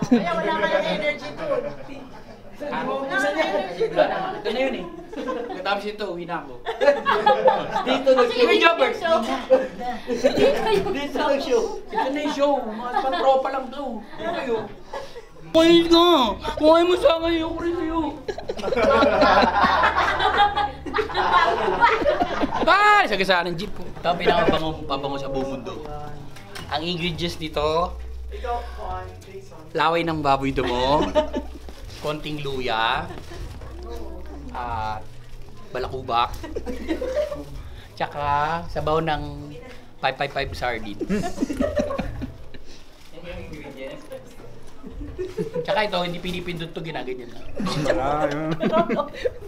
Kaya wala ka ng energy doon. Ito na yun eh. Katapos ito, uwi na ako. Dito nag-show. Uy, Jobert! Dito nag-show. Ito na yung show. Mga pang-tropa lang to. Ito yun. Kumain ka! Kumain mo sa akin. Ayoko rin sa'yo. Ah! Sagasaan ng jeep po. Ito ang pinakapabango sa buong mundo. Ang ingredients dito, laway ng baboy dumo, konting luya, at balakubak, tsaka sabaw ng 555 sardines. Tsaka ito, hindi pinipindot to, ginaganyan lang.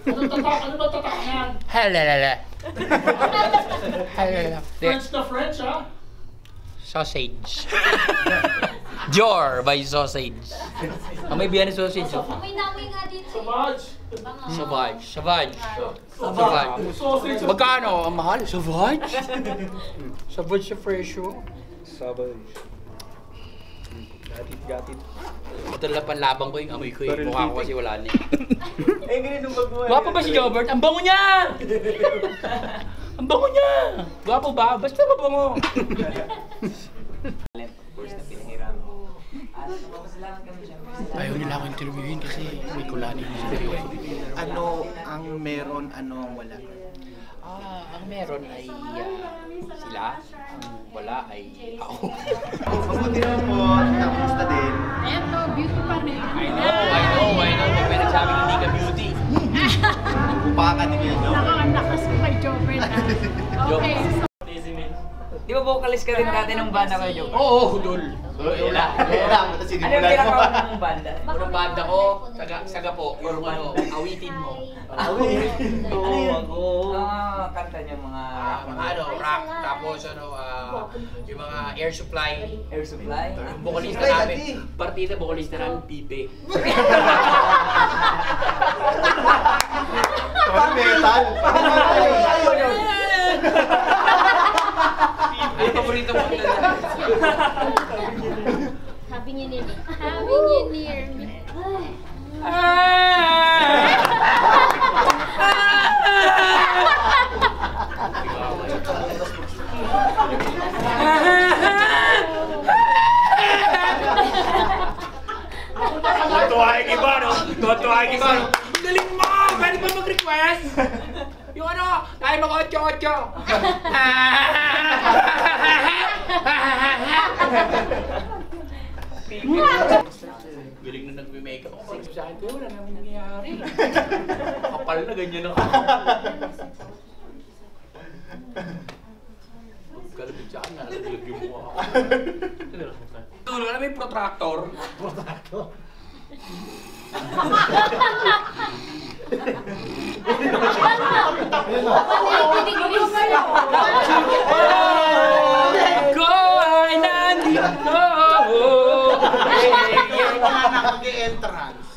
Ano ba tatak yan? Halalala. Halalala. French na French, ha? Sausage. Jor by sausage. May biyan ng sausage. Amoy nga dito. Sauvage. Savage. Sausage. Magkano? Ang mahal? Savage? Savage sa presyo. Savage. Gatit. Ito lang panlabang ko yung amoy ko eh. Mukha ko kasi wala na eh. Eh, ganun nung magmahal. Gwapo ba si Jobert? Ang bango niya! Ang bango niya! Gwapo ba? Basta mabango. Ayaw nila ako interviewin kasi may kulani na seryoso. Ano ang meron, ano ang wala? Ang meron ay sila. Ang wala ay ako. Mabuti naman po, kamusta din? Eto, beauty pa rin. I know. Pag may nagsabing hindi ka beauty. Upakan din yun, no? Nakakalakas ko kay Jobert. Okay. Di ba vocalist ka rin dati ng banda kayo, Joe? Oo, hudol. Wala. Ano yung pinaka-unang banda? Unang banda ko, saga po. Yung awitin mo. Kanta niya mga Rock. Tapos yung mga air supply. Air Supply? Yung vocalista namin, partida vocalista namin, Pipe. Parang metal. Ay, paborito mo nila. Happy New Year. Happy New Year. Tutuwain iba, no? Tutuwain iba, no? Galing mo! Pwede ba mag-request? Yung ano, tayo mag-8-8. Galing na nagme-makeup ako. Sa akin ko, wala namin nangyayari. Kapal na, ganyan ako. Kalabit sa akin, nalaglag yung mukha ako. Tulo na may protractor. Go, ay nandito. Wala na mag-e-entrance.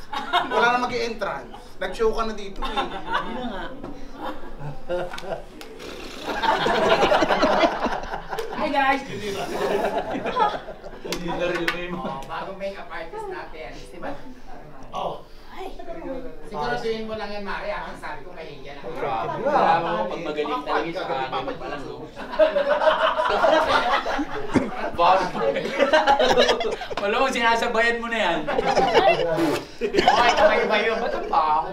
Wala na mag-e-entrance. Nag-show ka na dito eh. Hindi na nga. Hi guys! Hindi na rin mo. Bagong makeup artist natin, si Matt. Oh. Siguraduhin mo lang yan, Mari. Ang sabi ko kay Ian. Grabe. Alam mo, pag magaling talaga sa akin, palang no. Wala mo, sinasabayan mo na yan. Okay, kamay ba yun? Ba't ang baho?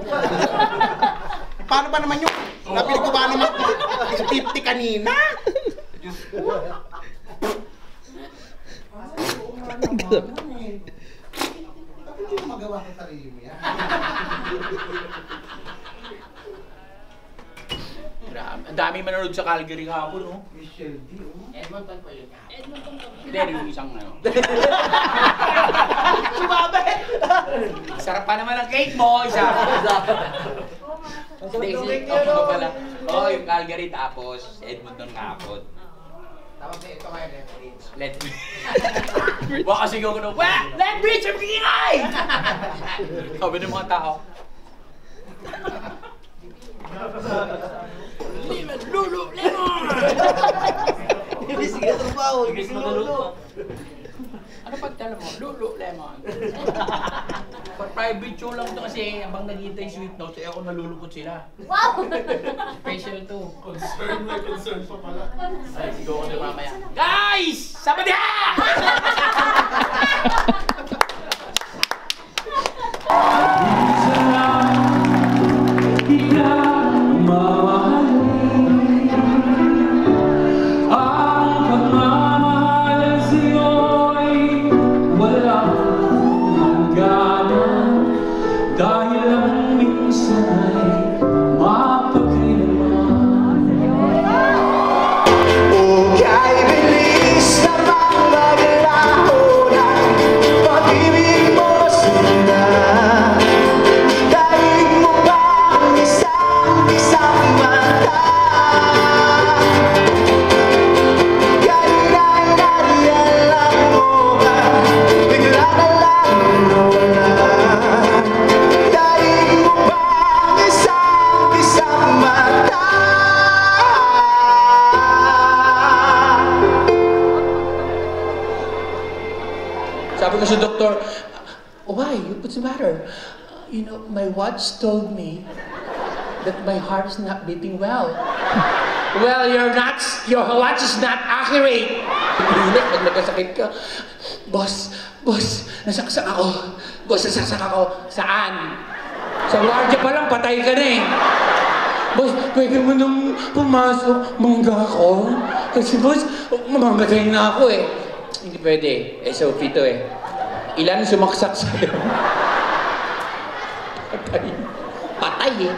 Paano ba naman yung nabili ko ba naman 50 kanina? Diyos ko. Hindi mo magawa sa sarili mo yan. Ang dami manonood sa Calgary kahapon, no? Michelle D, oh. Edmonton pa yun. Edmonton to. Hindi, yung isang ano. Sumabe! Sarap pa naman ang cake mo, isa. Hindi, ako pala. Oo, yung Calgary tapos Edmonton kahapon. Tapos ito kayo, Lethbridge. Baka sigaw ko na, wah! Lethbridge! Ang ingay! Sabi ng mga tao. Lemon! Lulu! Lemon! Ibig sige sa bawo. Ibig mo lulu. Ano pag Alam mo, Lululemon. Private show lang to kasi habang naghihintay sweet notes, eh ako nalulungkot sila. Wow! Special to. May concern pa pala. Ay, sigaw ko na mamaya. Guys! Sabadya! Sabi ko sa doktor, why? What's the matter? You know, my watch told me that my heart is not beating well. Well, your watch is not accurate. Hindi, pag nagkasakit ka, boss, nasaksak ako. Boss, nasaksak ako. Saan? Sa wardiya pa lang, patay ka na eh. Boss, pwede mo nang pumasok, mangga ako. Kasi boss, mamamatay na ako eh. Hindi pwede. SOP to eh. Ilan sumaksak sa'yo? Patay. Patay eh.